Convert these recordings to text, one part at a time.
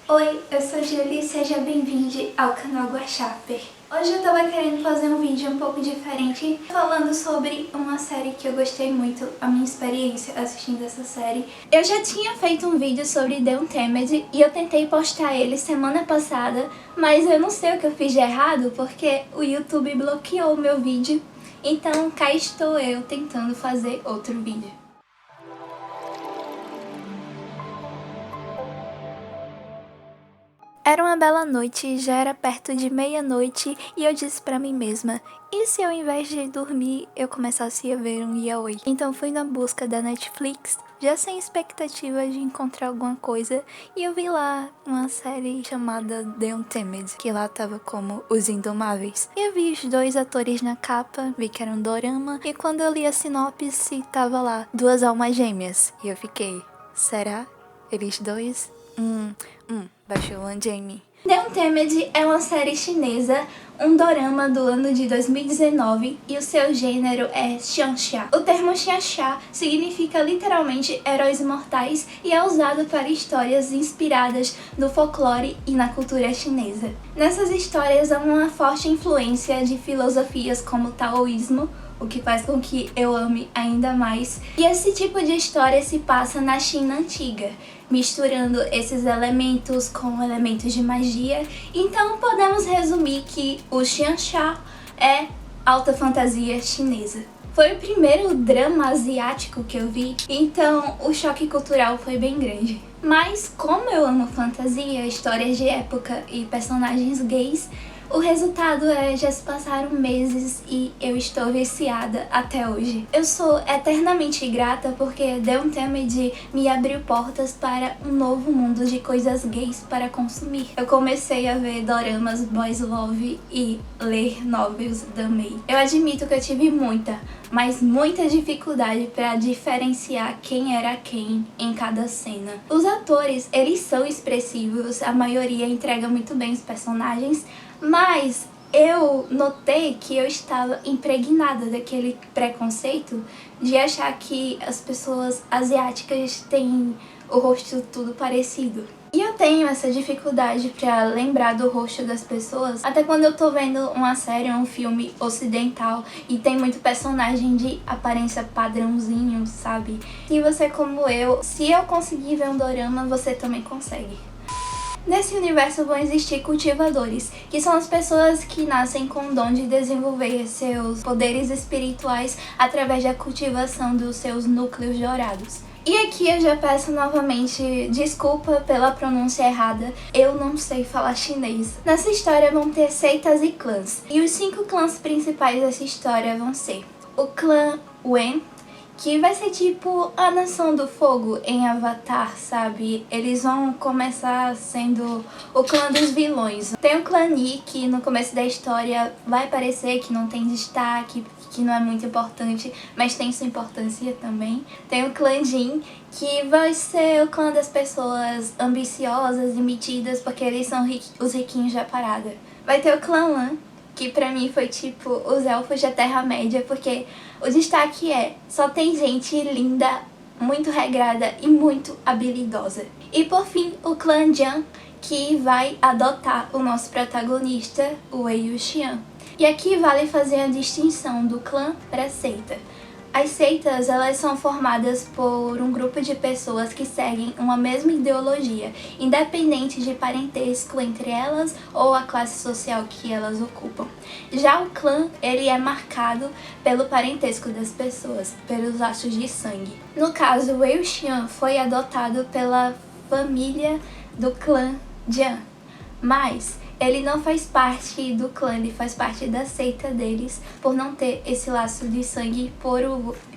Oi, eu sou Julie e seja bem-vindo ao canal Guaxaper. Hoje eu tava querendo fazer um vídeo um pouco diferente, falando sobre uma série que eu gostei muito, a minha experiência assistindo essa série. Eu já tinha feito um vídeo sobre The Untamed e eu tentei postar ele semana passada, mas eu não sei o que eu fiz de errado porque o YouTube bloqueou o meu vídeo, então cá estou eu tentando fazer outro vídeo. Era uma bela noite, já era perto de meia-noite e eu disse pra mim mesma, e se ao invés de dormir eu começasse a ver um yaoi? Então fui na busca da Netflix, já sem expectativa de encontrar alguma coisa, e eu vi lá uma série chamada The Untamed, que lá tava como Os Indomáveis. E eu vi os dois atores na capa, vi que era um dorama, e quando eu li a sinopse tava lá, duas almas gêmeas, e eu fiquei, será? Eles dois? Baixou o Jamie. The Untamed é uma série chinesa, um dorama do ano de 2019 e o seu gênero é xianxia. O termo xianxia significa literalmente heróis imortais e é usado para histórias inspiradas no folclore e na cultura chinesa. Nessas histórias há uma forte influência de filosofias como o taoísmo, o que faz com que eu ame ainda mais. E esse tipo de história se passa na China antiga, misturando esses elementos com elementos de magia. Então podemos resumir que o xianxia é alta fantasia chinesa. Foi o primeiro drama asiático que eu vi, então o choque cultural foi bem grande. Mas como eu amo fantasia, histórias de época e personagens gays, o resultado já se passaram meses e eu estou viciada até hoje. Eu sou eternamente grata porque The Untamed me abriu portas para um novo mundo de coisas gays para consumir. Eu comecei a ver doramas, boys love e ler novels da May. Eu admito que eu tive muita dificuldade para diferenciar quem era quem em cada cena. Os atores, eles são expressivos, a maioria entrega muito bem os personagens, mas eu notei que eu estava impregnada daquele preconceito de achar que as pessoas asiáticas têm o rosto tudo parecido. E eu tenho essa dificuldade pra lembrar do rosto das pessoas, até quando eu tô vendo uma série ou um filme ocidental e tem muito personagem de aparência padrãozinho, sabe? E você como eu, se eu conseguir ver um dorama, você também consegue. Nesse universo vão existir cultivadores, que são as pessoas que nascem com o dom de desenvolver seus poderes espirituais através da cultivação dos seus núcleos dourados. E aqui eu já peço novamente desculpa pela pronúncia errada, eu não sei falar chinês. Nessa história vão ter seitas e clãs, e os 5 clãs principais dessa história vão ser o clã Wen, que vai ser tipo a Nação do Fogo em Avatar, sabe? Eles vão começar sendo o clã dos vilões. Tem o clã Yi, que no começo da história vai parecer que não tem destaque, que não é muito importante, mas tem sua importância também. Tem o clã Jin, que vai ser o clã das pessoas ambiciosas e metidas, porque eles são os riquinhos da parada. Vai ter o clã Lan, que pra mim foi tipo os elfos da Terra-média, porque o destaque só tem gente linda, muito regrada e muito habilidosa. E por fim, o clã Jiang, que vai adotar o nosso protagonista, o Wei Wuxian. E aqui vale fazer a distinção do clã para seita. As seitas, elas são formadas por um grupo de pessoas que seguem uma mesma ideologia, independente de parentesco entre elas ou a classe social que elas ocupam. Já o clã, ele é marcado pelo parentesco das pessoas, pelos laços de sangue. No caso, Wei Wuxian foi adotado pela família do clã Jiang, mas ele não faz parte do clã, ele faz parte da seita deles por não ter esse laço de sangue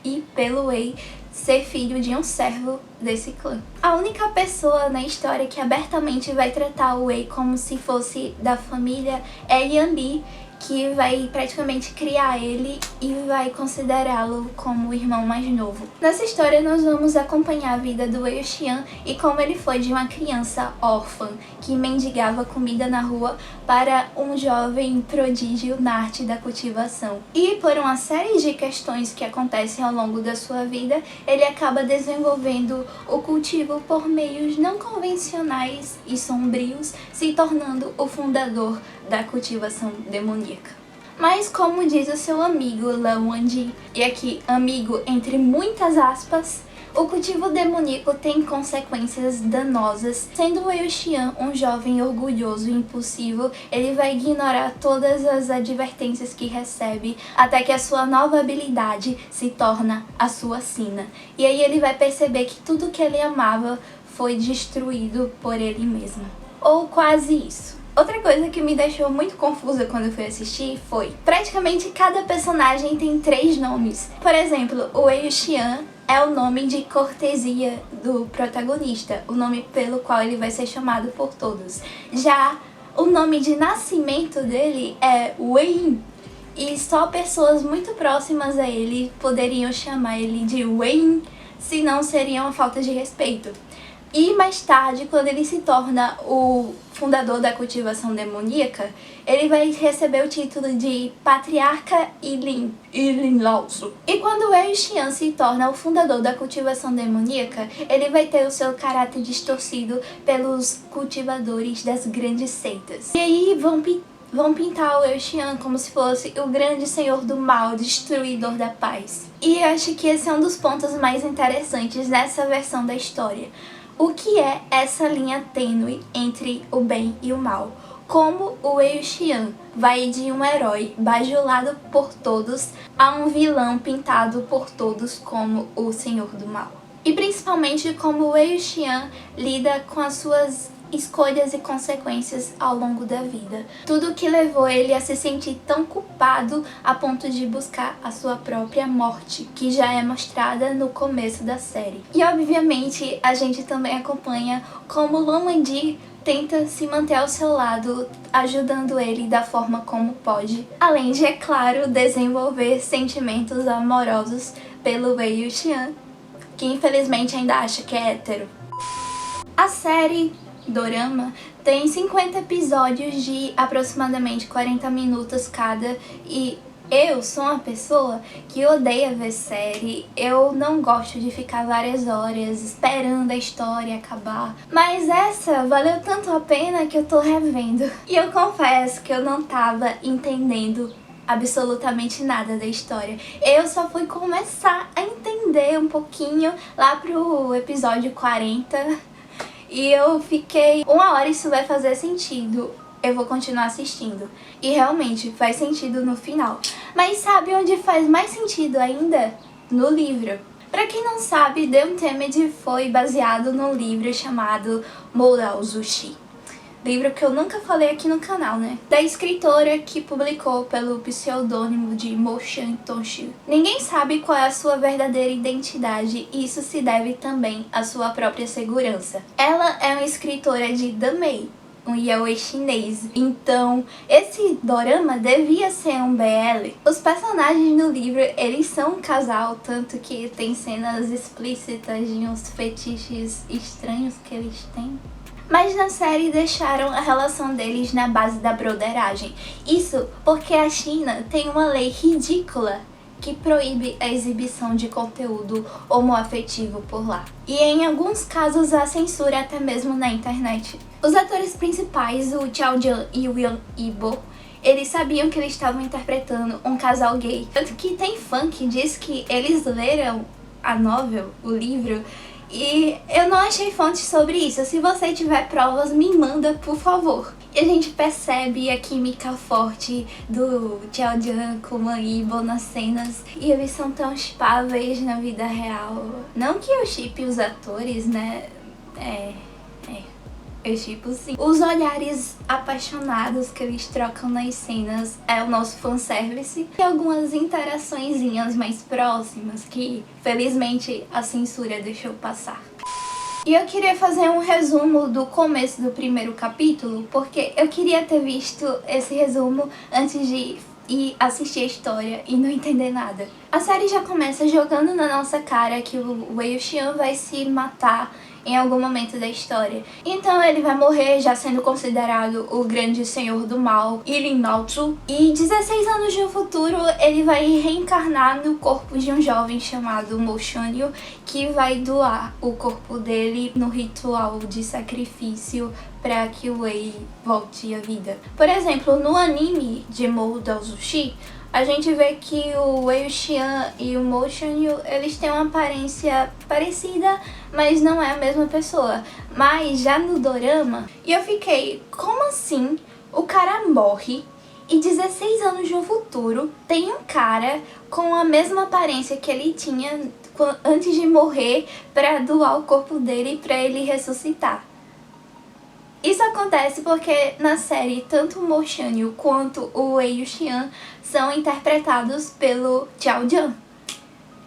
e pelo Wei ser filho de um servo desse clã. A única pessoa na história que abertamente vai tratar o Wei como se fosse da família é Yan Li, que vai praticamente criar ele e vai considerá-lo como o irmão mais novo. Nessa história nós vamos acompanhar a vida do Wei Wuxian e como ele foi de uma criança órfã que mendigava comida na rua para um jovem prodígio na arte da cultivação. E por uma série de questões que acontecem ao longo da sua vida, ele acaba desenvolvendo o cultivo por meios não convencionais e sombrios, se tornando o fundador da cultivação demoníaca. Mas como diz o seu amigo Lan Wangji, e aqui amigo entre muitas aspas, o cultivo demoníaco tem consequências danosas. Sendo Wei Wuxian um jovem orgulhoso e impulsivo, ele vai ignorar todas as advertências que recebe até que a sua nova habilidade se torna a sua sina. E aí ele vai perceber que tudo que ele amava foi destruído por ele mesmo. Ou quase isso. Outra coisa que me deixou muito confusa quando eu fui assistir foi praticamente cada personagem tem 3 nomes. Por exemplo, o Wei Wuxian é o nome de cortesia do protagonista, o nome pelo qual ele vai ser chamado por todos. Já o nome de nascimento dele é Wei Yin, e só pessoas muito próximas a ele poderiam chamar ele de Wei Yin, senão seria uma falta de respeito. E mais tarde, quando ele se torna o fundador da cultivação demoníaca, ele vai receber o título de Patriarca Yilin Laozu. E quando Wei Wuxian se torna o fundador da cultivação demoníaca, ele vai ter o seu caráter distorcido pelos cultivadores das grandes seitas. E aí vão pintar o Wei Wuxian como se fosse o grande senhor do mal, destruidor da paz. E eu acho que esse é um dos pontos mais interessantes nessa versão da história. O que é essa linha tênue entre o bem e o mal? Como o Wei Wuxian vai de um herói bajulado por todos a um vilão pintado por todos como o senhor do mal. E principalmente como o Wei Wuxian lida com as suas escolhas e consequências ao longo da vida. Tudo que levou ele a se sentir tão culpado a ponto de buscar a sua própria morte, que já é mostrada no começo da série. E obviamente a gente também acompanha como Lan Wangji tenta se manter ao seu lado, ajudando ele da forma como pode, além de, é claro, desenvolver sentimentos amorosos pelo Wei Wuxian, que infelizmente ainda acha que é hétero. A série dorama tem 50 episódios de aproximadamente 40 minutos cada, e eu sou uma pessoa que odeia ver série. Eu não gosto de ficar várias horas esperando a história acabar, mas essa valeu tanto a pena que eu tô revendo. E eu confesso que eu não tava entendendo absolutamente nada da história. Eu só fui começar a entender um pouquinho lá pro episódio 40. E eu fiquei 1 hora, isso vai fazer sentido, eu vou continuar assistindo. E realmente faz sentido no final. Mas sabe onde faz mais sentido ainda? No livro. Pra quem não sabe, The Untamed foi baseado num livro chamado Mourao Zushi. Livro que eu nunca falei aqui no canal, né? Da escritora que publicou pelo pseudônimo de Mo Shan Tongxu. Ninguém sabe qual é a sua verdadeira identidade e isso se deve também à sua própria segurança. Ela é uma escritora de Damei, um yaoi chinês. Então, esse dorama devia ser um BL. Os personagens no livro, eles são um casal, tanto que tem cenas explícitas de uns fetiches estranhos que eles têm. Mas na série deixaram a relação deles na base da broderagem. Isso porque a China tem uma lei ridícula que proíbe a exibição de conteúdo homoafetivo por lá. E em alguns casos há censura até mesmo na internet. Os atores principais, o Chao Jian e o Yan Yibo, eles sabiam que eles estavam interpretando um casal gay. Tanto que tem fã que diz que eles leram a novel, o livro, e eu não achei fontes sobre isso. Se você tiver provas, me manda, por favor. E a gente percebe a química forte do Chao Jian com o Yan Yibo nas cenas. E eles são tão chipáveis na vida real. Não que eu chipe os atores, né? Eu chipo sim. Os olhares apaixonados que eles trocam nas cenas é o nosso fanservice. E algumas interaçõezinhas mais próximas que, felizmente, a censura deixou passar. E eu queria fazer um resumo do começo do primeiro capítulo, porque eu queria ter visto esse resumo antes de ir assistir a história e não entender nada. A série já começa jogando na nossa cara que o Wei Xian vai se matar em algum momento da história. Então ele vai morrer já sendo considerado o grande senhor do mal, Ilin Naozu. E 16 anos no futuro ele vai reencarnar no corpo de um jovem chamado Mo Shanyu, que vai doar o corpo dele no ritual de sacrifício para que o Wei volte à vida. Por exemplo, no anime de Mou Daozushi, a gente vê que o Wei Xian e o Mo Shanyu, eles têm uma aparência parecida, mas não é a mesma pessoa. Mas já no dorama, e eu fiquei, como assim o cara morre e 16 anos no futuro tem um cara com a mesma aparência que ele tinha antes de morrer para doar o corpo dele para ele ressuscitar? Isso acontece porque na série tanto o Mo Shanyu quanto o Wei Xian são interpretados pelo Xiao Jian.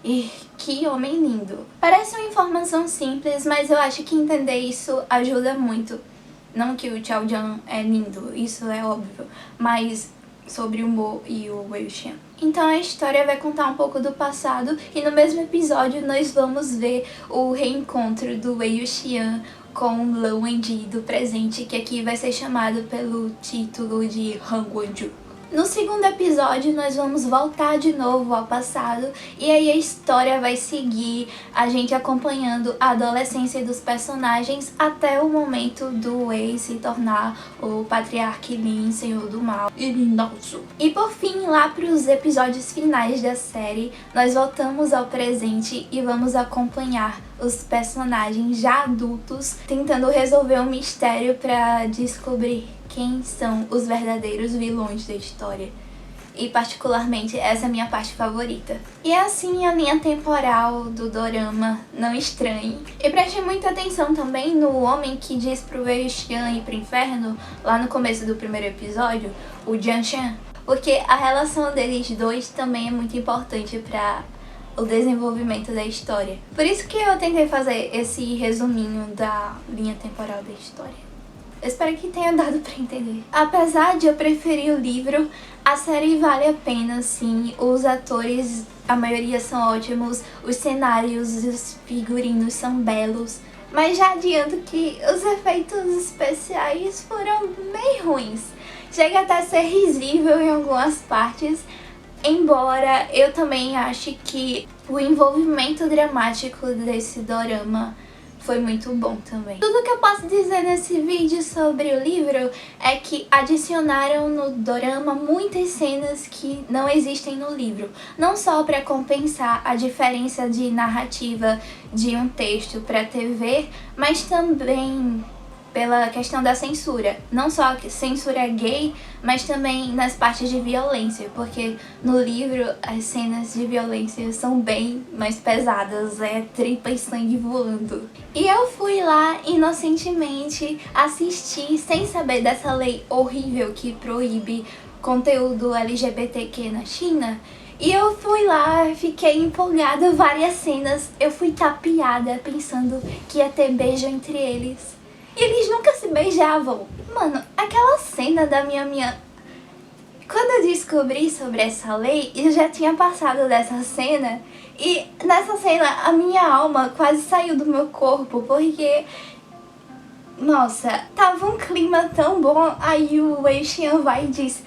E que homem lindo! Parece uma informação simples, mas eu acho que entender isso ajuda muito. Não que o Xiao Jian é lindo, isso é óbvio, mas sobre o Mo e o Wei Xian. Então a história vai contar um pouco do passado e no mesmo episódio nós vamos ver o reencontro do Wei Xian com Lan Wangji do presente, que aqui vai ser chamado pelo título de Han Guangzhou. No segundo episódio nós vamos voltar de novo ao passado e aí a história vai seguir a gente acompanhando a adolescência dos personagens até o momento do Wei se tornar o patriarca Lin, senhor do mal, Ilin Naozu. E por fim, lá para os episódios finais da série, nós voltamos ao presente e vamos acompanhar os personagens já adultos tentando resolver um mistério para descobrir quem são os verdadeiros vilões da história. E particularmente essa é a minha parte favorita. E é assim a linha temporal do dorama, não estranhe. E preste muita atenção também no homem que diz pro Wei Xian ir pro inferno, lá no começo do primeiro episódio, o Jian Shan. Porque a relação deles dois também é muito importante para o desenvolvimento da história. Por isso que eu tentei fazer esse resuminho da linha temporal da história. Eu espero que tenha dado pra entender. Apesar de eu preferir o livro, a série vale a pena, sim. Os atores, a maioria são ótimos, os cenários e os figurinos são belos. Mas já adianto que os efeitos especiais foram bem ruins. Chega até a ser risível em algumas partes, embora eu também ache que o envolvimento dramático desse dorama foi muito bom também. Tudo que eu posso dizer nesse vídeo sobre o livro é que adicionaram no dorama muitas cenas que não existem no livro. Não só para compensar a diferença de narrativa de um texto para TV, mas também pela questão da censura. Não só censura gay, mas também nas partes de violência, porque no livro as cenas de violência são bem mais pesadas, é tripa e sangue voando. E eu fui lá inocentemente assistir sem saber dessa lei horrível que proíbe conteúdo LGBTQ na China. E eu fui lá, fiquei empolgada, várias cenas, eu fui tapeada pensando que ia ter beijo entre eles. E eles nunca se beijavam. Mano, aquela cena da minha... Quando eu descobri sobre essa lei, eu já tinha passado dessa cena. E nessa cena, a minha alma quase saiu do meu corpo, porque... Nossa, tava um clima tão bom. Aí o Wei Xian vai e diz: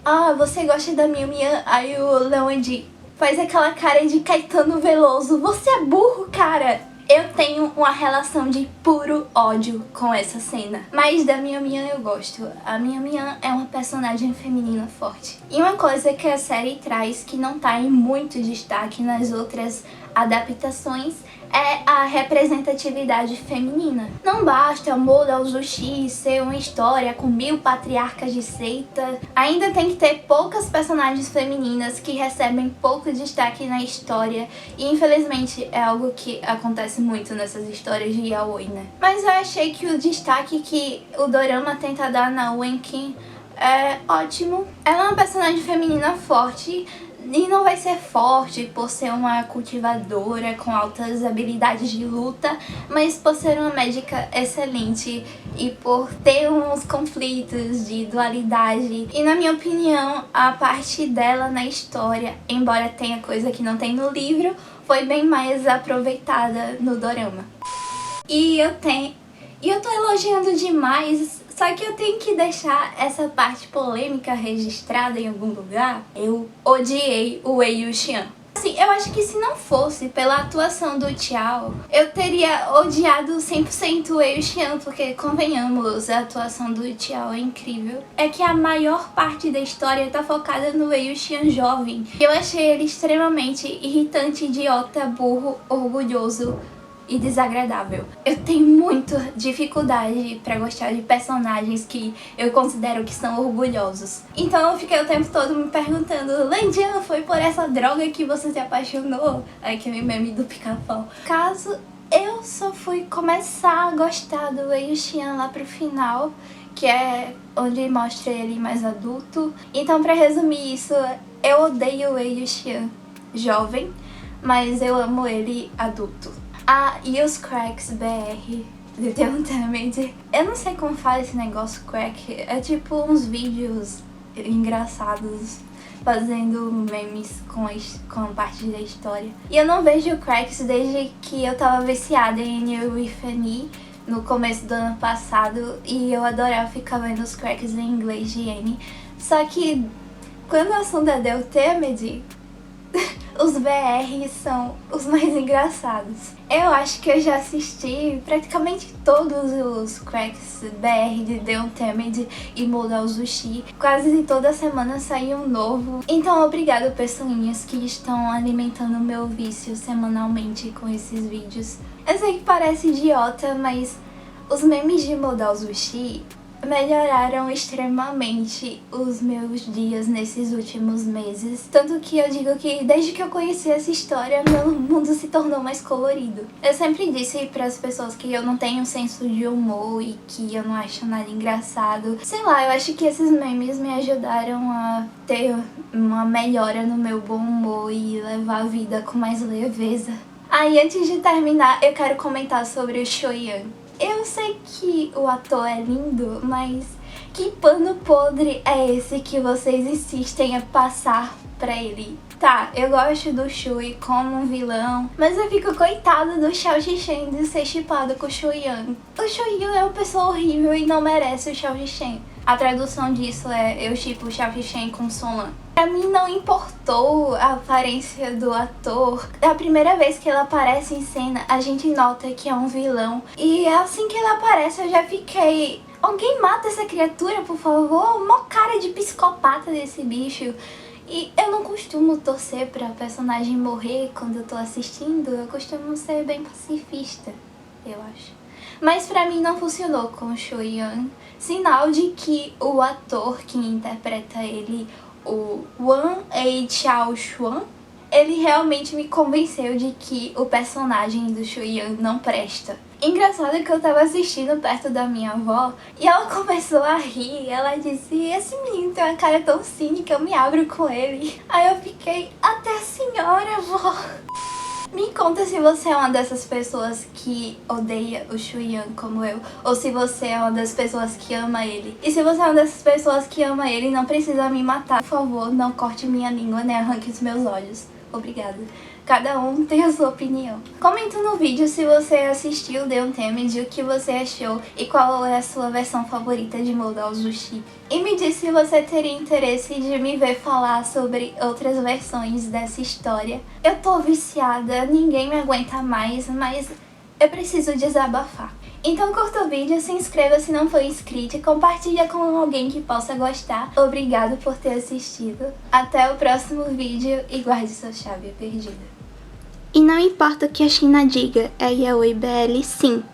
ah, você gosta da Mian? Aí o Lan Wangji faz aquela cara de Caetano Veloso. Você é burro, cara! Eu tenho uma relação de puro ódio com essa cena. Mas da Mian eu gosto. A Mian é uma personagem feminina forte. E uma coisa que a série traz que não tá em muito destaque nas outras adaptações é a representatividade feminina. Não basta Mou Daozushi ser uma história com 1000 patriarcas de seita. Ainda tem que ter poucas personagens femininas que recebem pouco destaque na história. E infelizmente é algo que acontece muito nessas histórias de yaoi, né? Mas eu achei que o destaque que o dorama tenta dar na Wen Qin é ótimo. Ela é uma personagem feminina forte, E não vai ser forte por ser uma cultivadora com altas habilidades de luta, mas por ser uma médica excelente e por ter uns conflitos de dualidade. E na minha opinião, a parte dela na história, embora tenha coisa que não tem no livro, foi bem mais aproveitada no dorama. E eu tô elogiando demais. Só que eu tenho que deixar essa parte polêmica registrada em algum lugar. Eu odiei o Wei Wuxian. Assim, eu acho que se não fosse pela atuação do Qiao, eu teria odiado 100% o Wei Wuxian, porque, convenhamos, a atuação do Qiao é incrível. É que a maior parte da história tá focada no Wei Wuxian jovem. Eu achei ele extremamente irritante, idiota, burro, orgulhoso e desagradável. Eu tenho muita dificuldade pra gostar de personagens que eu considero que são orgulhosos. Então eu fiquei o tempo todo me perguntando: Landian, foi por essa droga que você se apaixonou? Aquele meme do pica-pau. Caso eu só fui começar a gostar do Wei Wuxian lá pro final, que é onde mostra ele mais adulto. Então, pra resumir isso, eu odeio o Wei Wuxian jovem, mas eu amo ele adulto. Ah, e os cracks BR de The Untamed. Eu não sei como fala esse negócio crack. É tipo uns vídeos engraçados fazendo memes com a parte da história. E eu não vejo cracks desde que eu tava viciada em You With Me no começo do ano passado. E eu adorava ficar vendo os cracks em inglês de N. Só que quando o assunto é The Untamed, os BR são os mais engraçados. Eu acho que eu já assisti praticamente todos os cracks BR de The Untamed e Modal Zushi. Quase toda semana sai um novo. Então obrigada, pessoinhas que estão alimentando o meu vício semanalmente com esses vídeos. Eu sei que parece idiota, mas os memes de Modal Zushi melhoraram extremamente os meus dias nesses últimos meses. Tanto que eu digo que desde que eu conheci essa história, meu mundo se tornou mais colorido. Eu sempre disse para as pessoas que eu não tenho senso de humor e que eu não acho nada engraçado. Sei lá, eu acho que esses memes me ajudaram a ter uma melhora no meu bom humor e levar a vida com mais leveza. Aí, antes de terminar, eu quero comentar sobre o Shoyan. Eu sei que o ator é lindo, mas que pano podre é esse que vocês insistem em passar pra ele? Tá, eu gosto do Shui como um vilão, mas eu fico coitada do Xiao Zixen de ser shippado com o Shoyan. O Shoyan é uma pessoa horrível e não merece o Xiao Zixen. A tradução disso é: eu shippo o Xiao Zixen com Son-Lan. Pra mim não importou a aparência do ator. É a primeira vez que ele aparece em cena, a gente nota que é um vilão. E assim que ele aparece eu já fiquei: alguém mata essa criatura, por favor? Mó cara de psicopata desse bicho. E eu não costumo torcer pra personagem morrer quando eu tô assistindo. Eu costumo ser bem pacifista, eu acho. Mas pra mim não funcionou com o Shoyan. Sinal de que o ator que interpreta ele, o Wan Eichao-Xuan, ele realmente me convenceu de que o personagem do Shoyan não presta. Engraçado que eu tava assistindo perto da minha avó e ela começou a rir. Ela disse: esse menino tem uma cara tão cínica, eu me abro com ele. Aí eu fiquei: até a senhora, vó. Me conta se você é uma dessas pessoas que odeia o Shoyan como eu, ou se você é uma das pessoas que ama ele. E se você é uma dessas pessoas que ama ele, não precisa me matar. Por favor, não corte minha língua nem arranque os meus olhos. Obrigada. Cada um tem a sua opinião. Comenta no vídeo se você assistiu The Untamed, o que você achou e qual é a sua versão favorita de Modal Zushi. E me diz se você teria interesse de me ver falar sobre outras versões dessa história. Eu tô viciada, ninguém me aguenta mais, mas eu preciso desabafar. Então curta o vídeo, se inscreva se não for inscrito e compartilha com alguém que possa gostar. Obrigado por ter assistido. Até o próximo vídeo e guarde sua chave perdida. E não importa o que a China diga, é Yaoi BL sim.